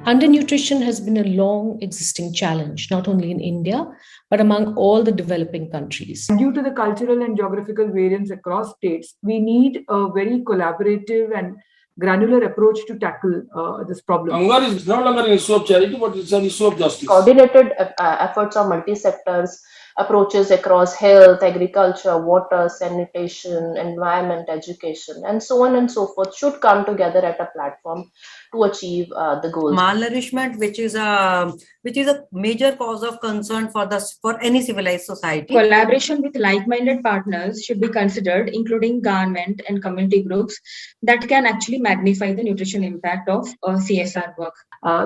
Undernutrition has been a long existing challenge, not only in India, but among all the developing countries. Due to the cultural and geographical variance across states, we need a very collaborative and granular approach to tackle this problem. Hunger is no longer an issue of charity, but it's an issue of justice. Coordinated efforts of multi-sectors approaches across health, agriculture, water, sanitation, environment, education, and so on and so forth should come together at a platform to achieve the goals. Malnourishment, which is a major cause of concern for any civilized society. Collaboration with like-minded partners should be considered, including government and community groups that can actually magnify the nutrition impact of CSR work.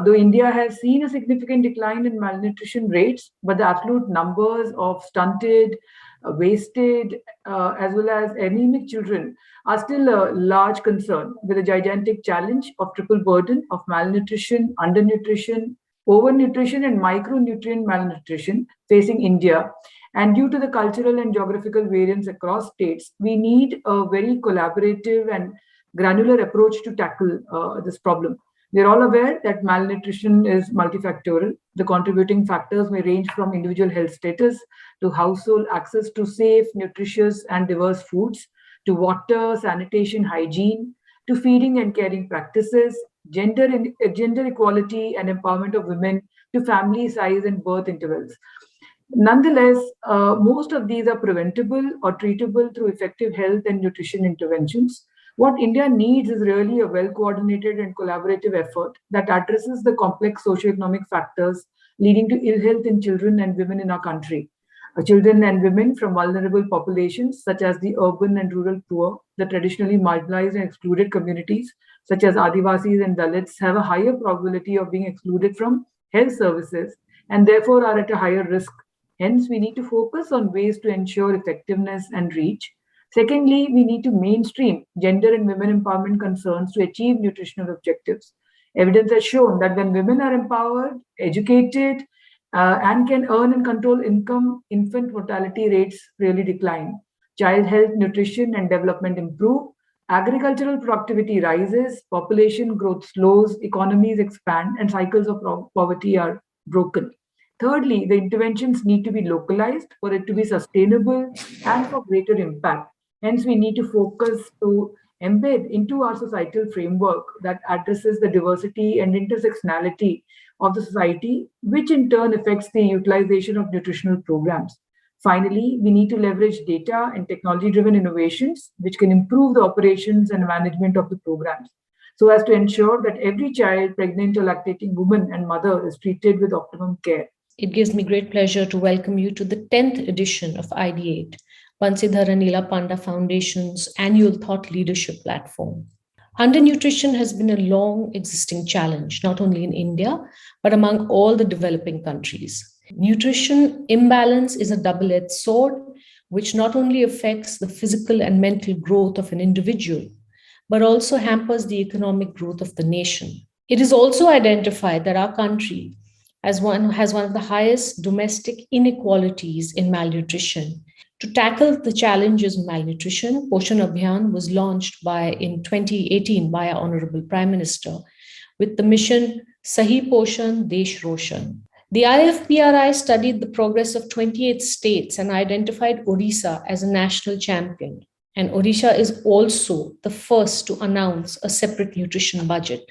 Though India has seen a significant decline in malnutrition rates, but the absolute numbers of stunted, wasted, as well as anemic children are still a large concern, with a gigantic challenge of triple burden of malnutrition, undernutrition, overnutrition, and micronutrient malnutrition facing India. And due to the cultural and geographical variance across states, we need a very collaborative and granular approach to tackle this problem. We are all aware that malnutrition is multifactorial. The contributing factors may range from individual health status to household access to safe, nutritious, and diverse foods, to water, sanitation, hygiene, to feeding and caring practices, gender equality and empowerment of women, to family size and birth intervals. Nonetheless, most of these are preventable or treatable through effective health and nutrition interventions. What India needs is really a well-coordinated and collaborative effort that addresses the complex socioeconomic factors leading to ill health in children and women in our country. Children and women from vulnerable populations, such as the urban and rural poor, the traditionally marginalized and excluded communities, such as Adivasis and Dalits, have a higher probability of being excluded from health services and therefore are at a higher risk. Hence, we need to focus on ways to ensure effectiveness and reach. Secondly, we need to mainstream gender and women empowerment concerns to achieve nutritional objectives. Evidence has shown that when women are empowered, educated, and can earn and control income, infant mortality rates really decline. Child health, nutrition, and development improve. Agricultural productivity rises, population growth slows, economies expand, and cycles of poverty are broken. Thirdly, the interventions need to be localized for it to be sustainable and for greater impact. Hence, we need to focus to embed into our societal framework that addresses the diversity and intersectionality of the society, which in turn affects the utilization of nutritional programs. Finally, we need to leverage data and technology-driven innovations, which can improve the operations and management of the programs, so as to ensure that every child, pregnant or lactating woman and mother is treated with optimum care. It gives me great pleasure to welcome you to the 10th edition of Ideate, Bansidhar and Neela Panda Foundation's annual thought leadership platform. Undernutrition has been a long existing challenge, not only in India, but among all the developing countries. Nutrition imbalance is a double-edged sword, which not only affects the physical and mental growth of an individual, but also hampers the economic growth of the nation. It is also identified that our country has one of the highest domestic inequalities in malnutrition. To tackle the challenges of malnutrition, Poshan Abhiyan was launched in 2018 by our Honorable Prime Minister with the mission Sahi Poshan, Desh Roshan. The IFPRI studied the progress of 28 states and identified Odisha as a national champion. And Odisha is also the first to announce a separate nutrition budget.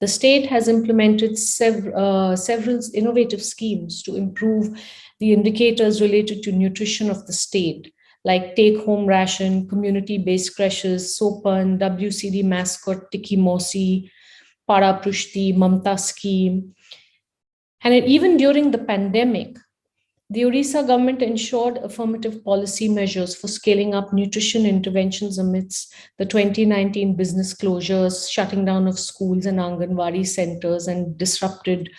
The state has implemented several innovative schemes to improve the indicators related to nutrition of the state, like take-home ration, community-based creches, Sopan, WCD mascot Tiki Mosi, Para Prushti, Mamta scheme. And even during the pandemic, the Odisha government ensured affirmative policy measures for scaling up nutrition interventions amidst the 2019 business closures, shutting down of schools and Anganwadi centers, and disrupted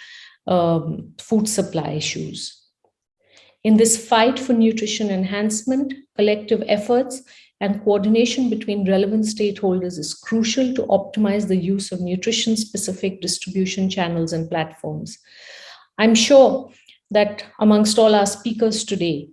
food supply issues. In this fight for nutrition enhancement, collective efforts and coordination between relevant stakeholders is crucial to optimize the use of nutrition-specific distribution channels and platforms. I'm sure that amongst all our speakers today,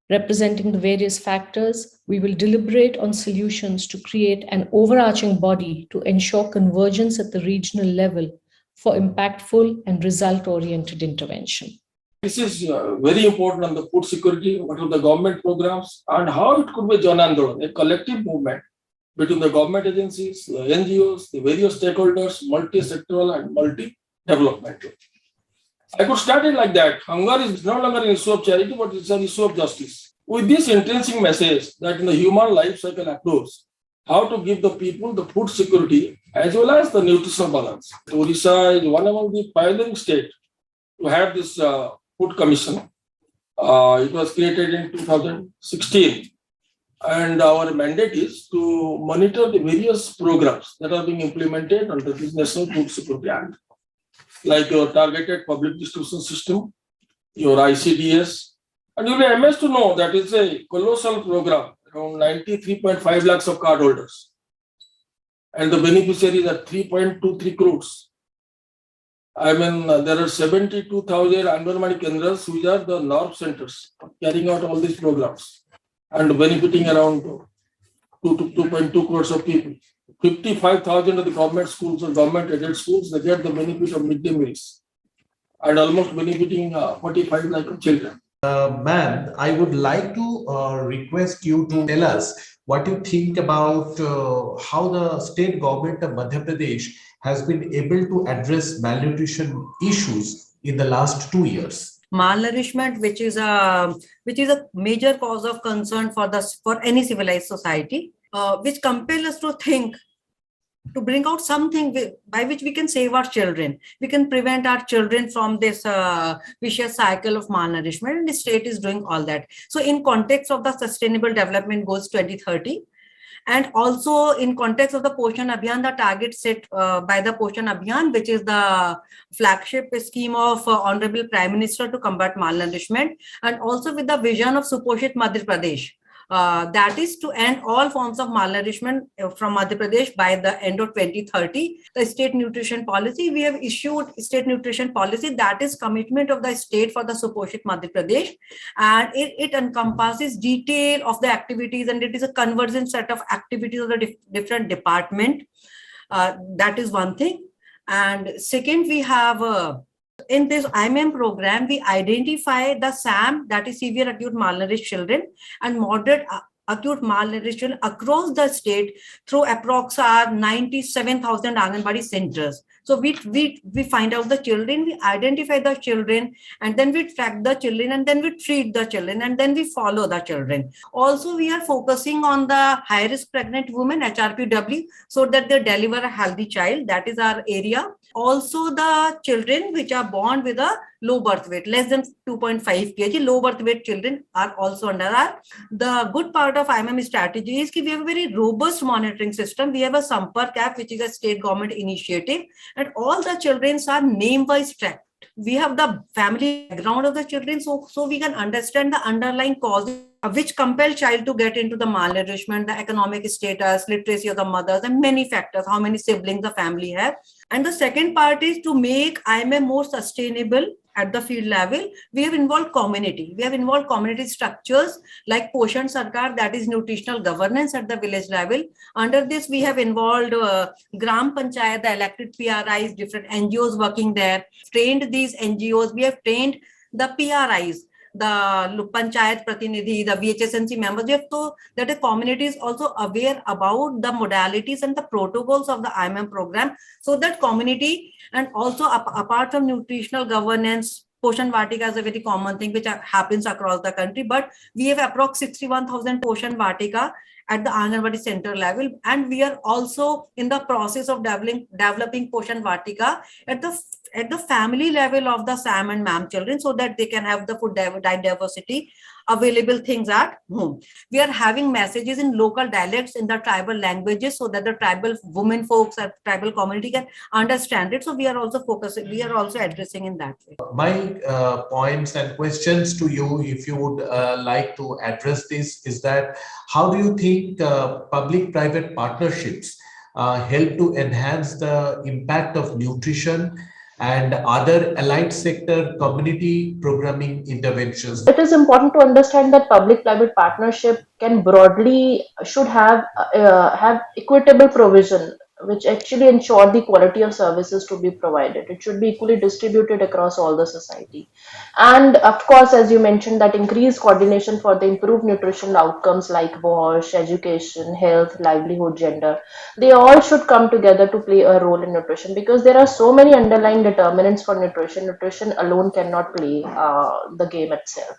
representing the various factors, we will deliberate on solutions to create an overarching body to ensure convergence at the regional level for impactful and result-oriented intervention. This is very important on the food security, what are the government programs, and how it could be Jan Andolan, a collective movement between the government agencies, the NGOs, the various stakeholders, multi-sectoral and multi-developmental. I could start it like that. Hunger is no longer an issue of charity, but it's an issue of justice. With this intrinsic message that in the human life cycle approach, how to give the people the food security as well as the nutritional balance. Odisha is one among the pioneering states to have this food commission. It was created in 2016. And our mandate is to monitor the various programs that are being implemented under this National Food Security Act, like your targeted public distribution system, your ICDS. And you'll be amazed to know that it's a colossal program, around 93.5 lakhs of cardholders. And the beneficiaries are 3.23 crores. I mean, there are 72,000 Anganwadi Kendras, which are the NORP centers carrying out all these programs and benefiting around 2.2 crores of people. 55,000 of the government schools or government aided schools, they get the benefit of midday meals and almost benefiting 45 lakh of children. Ma'am, I would like to request you to tell us what you think about how the state government of Madhya Pradesh has been able to address malnutrition issues in the last 2 years. Malnourishment, which is a major cause of concern for any civilized society, which compel us to think, to bring out something by which we can save our children. We can prevent our children from this vicious cycle of malnourishment, and the state is doing all that. So in context of the Sustainable Development Goals 2030, and also in context of the Poshan Abhiyan, the target set by the Poshan Abhiyan, which is the flagship scheme of Honorable Prime Minister to combat malnourishment, and also with the vision of Suposhit Madhya Pradesh, that is to end all forms of malnourishment from Madhya Pradesh by the end of 2030. The state nutrition policy, we have issued state nutrition policy, that is commitment of the state for the Suposhit Madhya Pradesh, and it encompasses detail of the activities, and it is a convergent set of activities of the different department. That is one thing. And second, we have in this IMM program, we identify the SAM, that is severe acute malnourished children, and moderate acute malnourished children across the state through approximately 97,000 Anganwadi centers. So we find out the children, we identify the children, and then we track the children, and then we treat the children, and then we follow the children. Also, we are focusing on the high-risk pregnant women, HRPW, so that they deliver a healthy child. That is our area. Also, the children which are born with a low birth weight, less than 2.5 kg, low birth weight children are also under our. The good part of IMM strategy is that we have a very robust monitoring system. We have a Sampark app, which is a state government initiative, and all the children are name-wise tracked. We have the family background of the children, so we can understand the underlying causes which compel child to get into the malnourishment, the economic status, literacy of the mothers, and many factors, how many siblings the family have. And the second part is to make IMM more sustainable at the field level. We have involved community. We have involved community structures like Poshan Sarkar, that is nutritional governance at the village level. Under this, we have involved Gram Panchayat, the elected PRIs, different NGOs working there, trained these NGOs. We have trained the PRIs, the Panchayat Pratinidhi, the VHSNC members. We have to that the community is also aware about the modalities and the protocols of the IMM program, so that community, and also apart from nutritional governance, Poshan Vatika is a very common thing which happens across the country, but we have approximately 61,000 Poshan Vatika at the Anganwadi center level, and we are also in the process of developing Poshan Vatika at the family level of the SAM and MAM children, so that they can have the food diversity, available things at home. We are having messages in local dialects in the tribal languages, so that the tribal women folks or tribal community can understand it. So we are also focusing, we are also addressing in that way. My points and questions to you, if you would like to address this, is that how do you think public-private partnerships help to enhance the impact of nutrition and other allied sector community programming interventions? It is important to understand that public-private partnership can broadly should have equitable provision which actually ensure the quality of services to be provided. It should be equally distributed across all the society. And of course, as you mentioned, that increased coordination for the improved nutritional outcomes like wash, education, health, livelihood, gender, they all should come together to play a role in nutrition, because there are so many underlying determinants for nutrition. Nutrition alone cannot play the game itself.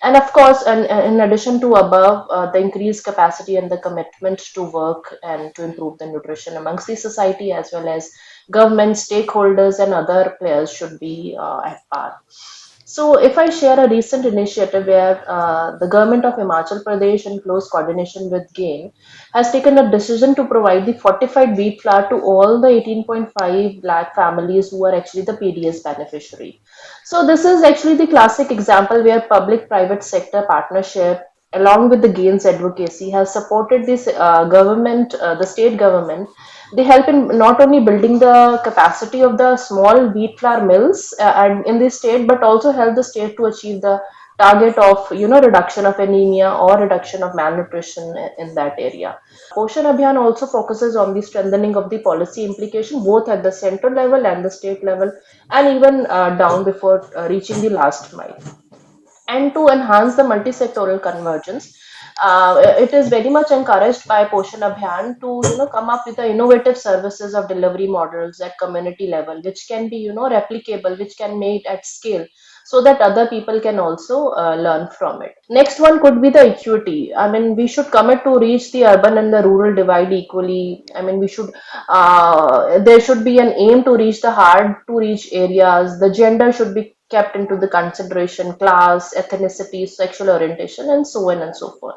And of course, in addition to above, the increased capacity and the commitment to work and to improve the nutrition amongst the society, as well as government, stakeholders, and other players should be at par. So, if I share a recent initiative where the government of Himachal Pradesh, in close coordination with GAIN, has taken a decision to provide the fortified wheat flour to all the 18.5 lakh families who are actually the PDS beneficiary. So, this is actually the classic example where public private sector partnership, along with the GAIN's advocacy, has supported this government, the state government. They help in not only building the capacity of the small wheat flour mills and in the state, but also help the state to achieve the target of reduction of anemia or reduction of malnutrition in that area. Poshan Abhiyan also focuses on the strengthening of the policy implication both at the central level and the state level, and even down before reaching the last mile. And to enhance the multi-sectoral convergence, it is very much encouraged by Poshan Abhiyan to come up with the innovative services of delivery models at community level, which can be replicable, which can made at scale, so that other people can also learn from it. Next one could be the equity. I mean, we should commit to reach the urban and the rural divide equally. I mean, we should there should be an aim to reach the hard to reach areas. The gender should be kept into the consideration, class, ethnicity, sexual orientation, and so on and so forth.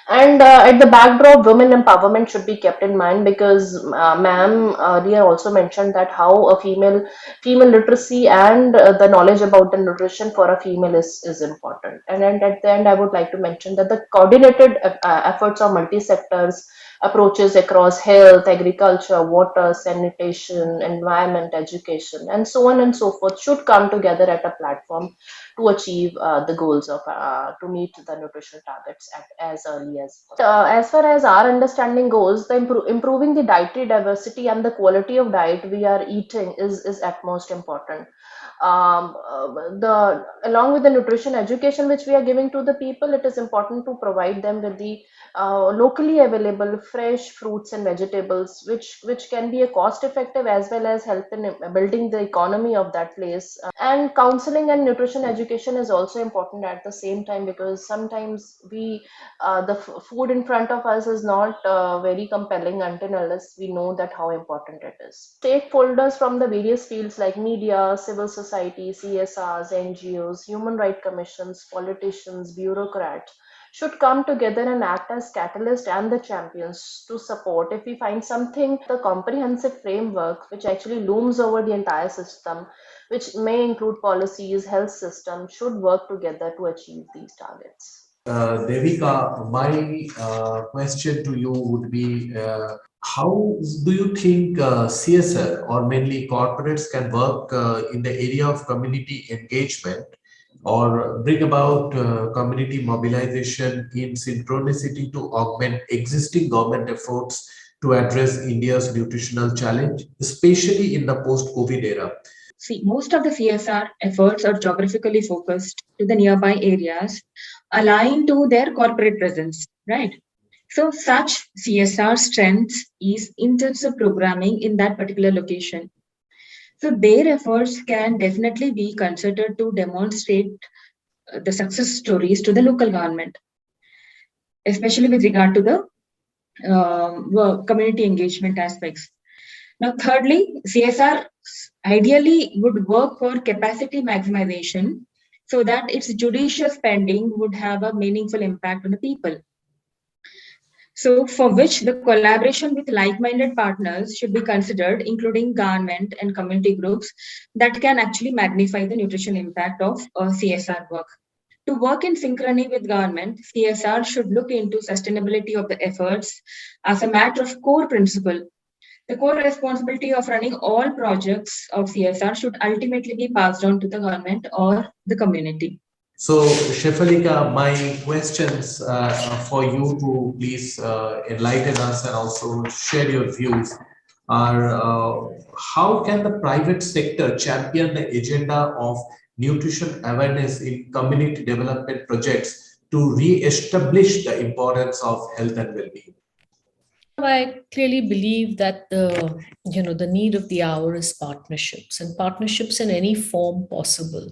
And at the backdrop, women empowerment should be kept in mind, because ma'am earlier also mentioned that how a female literacy and the knowledge about the nutrition for a female is important. And then at the end, I would like to mention that the coordinated efforts of multi-sectors approaches across health, agriculture, water, sanitation, environment, education, and so on and so forth should come together at a platform to achieve the goals of to meet the nutritional targets as early as possible. As far as our understanding goes, the improving the dietary diversity and the quality of diet we are eating is at most important. Along with the nutrition education which we are giving to the people, it is important to provide them with the locally available fresh fruits and vegetables, which can be a cost effective as well as help in building the economy of that place. And counseling and nutrition education is also important at the same time, because sometimes the food in front of us is not very compelling until unless we know that how important it is. Stakeholders from the various fields like media, civil society, CSRs, NGOs, human rights commissions, politicians, bureaucrats should come together and act as catalysts and the champions to support. If we find something, the comprehensive framework which actually looms over the entire system, which may include policies, health system, should work together to achieve these targets. Devika, my question to you would be, how do you think CSR or mainly corporates can work in the area of community engagement or bring about community mobilization in synchronicity to augment existing government efforts to address India's nutritional challenge, especially in the post-COVID era? See, most of the CSR efforts are geographically focused to the nearby areas, aligned to their corporate presence, right? So such CSR strengths is intensive programming in that particular location. So their efforts can definitely be considered to demonstrate the success stories to the local government, especially with regard to the community engagement aspects. Now, thirdly, CSR ideally would work for capacity maximization so that its judicious spending would have a meaningful impact on the people. So, for which the collaboration with like-minded partners should be considered, including government and community groups that can actually magnify the nutritional impact of CSR work. To work in synchrony with government, CSR should look into sustainability of the efforts as a matter of core principle. The core responsibility of running all projects of CSR should ultimately be passed on to the government or the community. So, Shefalika, my questions for you to please enlighten us and also share your views are how can the private sector champion the agenda of nutrition awareness in community development projects to re-establish the importance of health and well-being? I clearly believe that the need of the hour is partnerships, and partnerships in any form possible.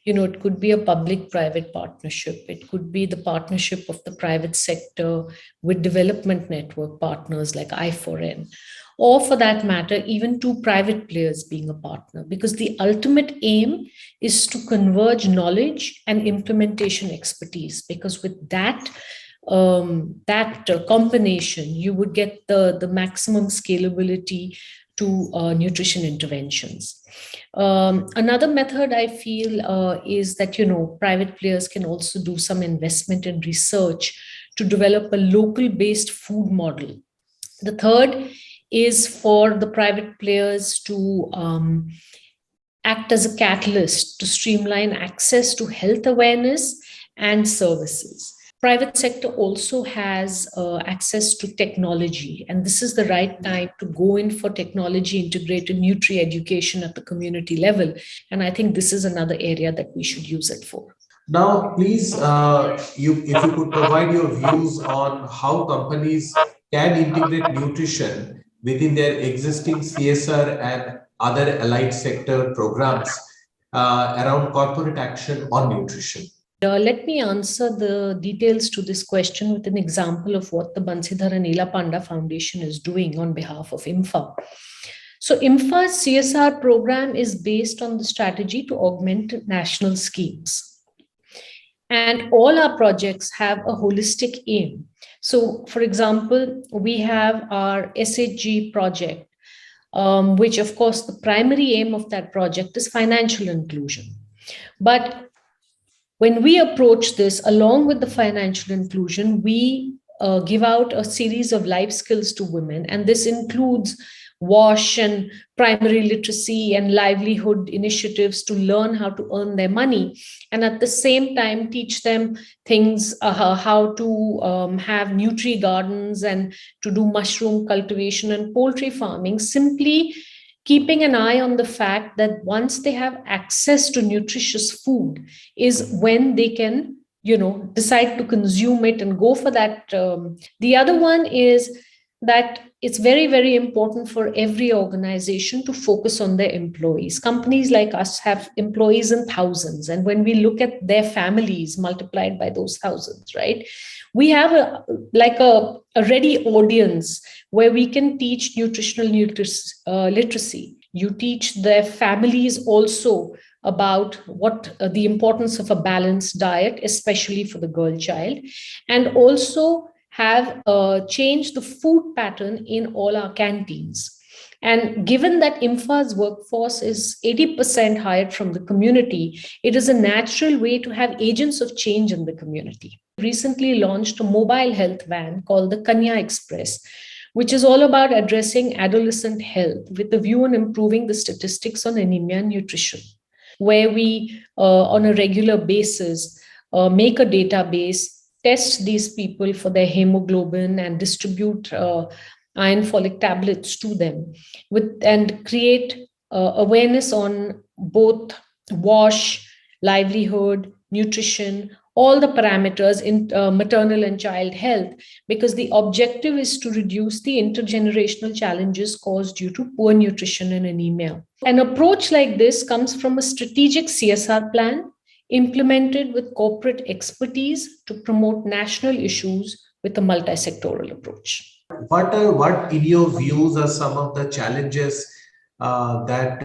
It could be a public-private partnership. It could be the partnership of the private sector with development network partners like I4N, or for that matter, even two private players being a partner, because the ultimate aim is to converge knowledge and implementation expertise, because with that combination, you would get the maximum scalability to nutrition interventions. Another method I feel is that, private players can also do some investment in research to develop a local-based food model. The third is for the private players to act as a catalyst to streamline access to health awareness and services. Private sector also has access to technology, and this is the right time to go in for technology integrated nutri-education at the community level. And I think this is another area that we should use it for. Now, please, if you could provide your views on how companies can integrate nutrition within their existing CSR and other allied sector programs around corporate action on nutrition. Let me answer the details to this question with an example of what the Bansidhar and Neela Panda Foundation is doing on behalf of IMFA. So IMFA's CSR program is based on the strategy to augment national schemes. And all our projects have a holistic aim. So, for example, we have our SHG project, which, of course, the primary aim of that project is financial inclusion. But when we approach this, along with the financial inclusion, we give out a series of life skills to women, and this includes WASH and primary literacy and livelihood initiatives to learn how to earn their money, and at the same time teach them things, how to have nutri gardens and to do mushroom cultivation and poultry farming, simply keeping an eye on the fact that once they have access to nutritious food is when they can, decide to consume it and go for that. The other one is that it's very, very important for every organization to focus on their employees. Companies like us have employees in thousands. And when we look at their families multiplied by those thousands, right, we have a ready audience where we can teach nutritional literacy. You teach their families also about what the importance of a balanced diet, especially for the girl child, and also have changed the food pattern in all our canteens. And given that IMFA's workforce is 80% hired from the community, it is a natural way to have agents of change in the community. We recently launched a mobile health van called the Kanya Express, which is all about addressing adolescent health with a view on improving the statistics on anemia and nutrition, where we, on a regular basis, make a database, test these people for their hemoglobin and distribute iron folic tablets to them and create awareness on both WASH, livelihood, nutrition, all the parameters in maternal and child health, because the objective is to reduce the intergenerational challenges caused due to poor nutrition and anemia. An approach like this comes from a strategic CSR plan implemented with corporate expertise to promote national issues with a multi-sectoral approach. What in your views are some of the challenges that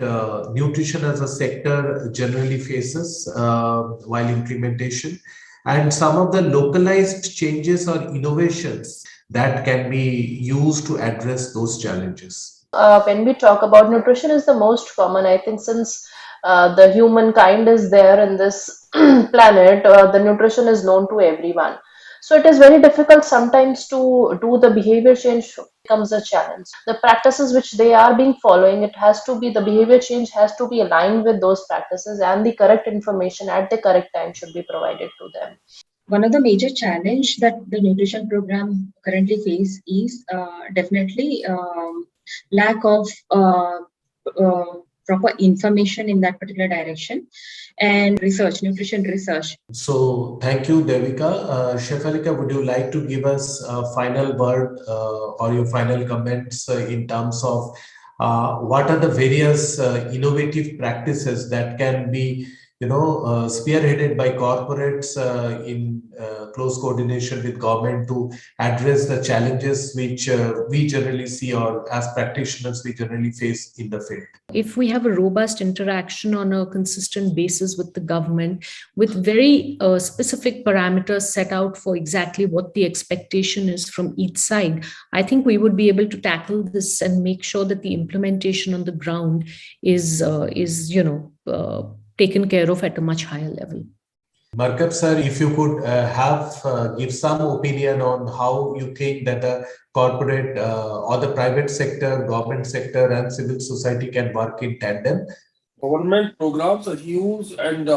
nutrition as a sector generally faces while implementation, and some of the localized changes or innovations that can be used to address those challenges? When we talk about nutrition is the most common, I think, since the humankind is there in this planet, the nutrition is known to everyone. So it is very difficult sometimes to do the behavior change becomes a challenge. The practices which they are being following, the behavior change has to be aligned with those practices, and the correct information at the correct time should be provided to them. One of the major challenge that the nutrition program currently face is definitely lack of proper information in that particular direction, and research, nutrition research. So thank you, Devika. Shefalika, would you like to give us a final word or your final comments in terms of what are the various innovative practices that can be, spearheaded by corporates in close coordination with government to address the challenges which we generally see, or as practitioners we generally face in the field? If we have a robust interaction on a consistent basis with the government, with very specific parameters set out for exactly what the expectation is from each side, I think we would be able to tackle this and make sure that the implementation on the ground is taken care of at a much higher level. Markup sir, if you could give some opinion on how you think that the corporate or the private sector, government sector and civil society can work in tandem. Government programs are huge and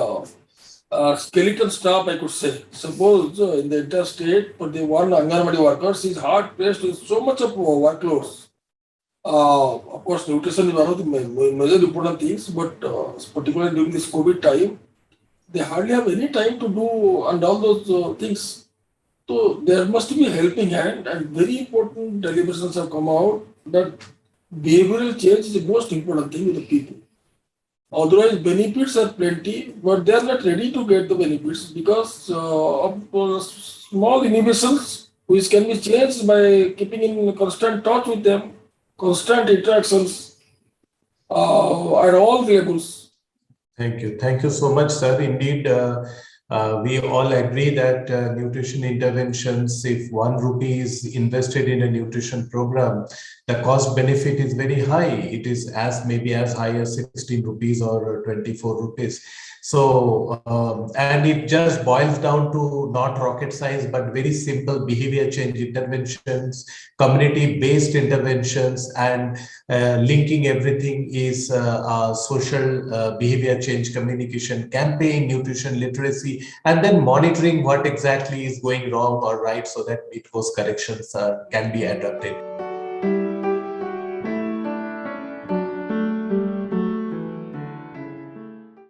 skeleton staff, I could say. Suppose in the interstate, for the one Anganwadi workers is hard pressed with so much of workloads. Of course, nutrition is one of the major important things, but particularly during this COVID time, they hardly have any time to do and all those things. So there must be a helping hand, and very important deliberations have come out that behavioral change is the most important thing with the people. Otherwise, benefits are plenty, but they are not ready to get the benefits because of small inhibitions which can be changed by keeping in constant touch with them, constant interactions at all levels. Thank you. Thank you so much, sir. Indeed, we all agree that nutrition interventions, if 1 rupee is invested in a nutrition program, the cost benefit is very high. It is maybe as high as 16 rupees or 24 rupees. So, and it just boils down to not rocket science, but very simple behavior change interventions, community-based interventions, and linking everything is social behavior change communication campaign, nutrition literacy, and then monitoring what exactly is going wrong or right so that course corrections can be adopted.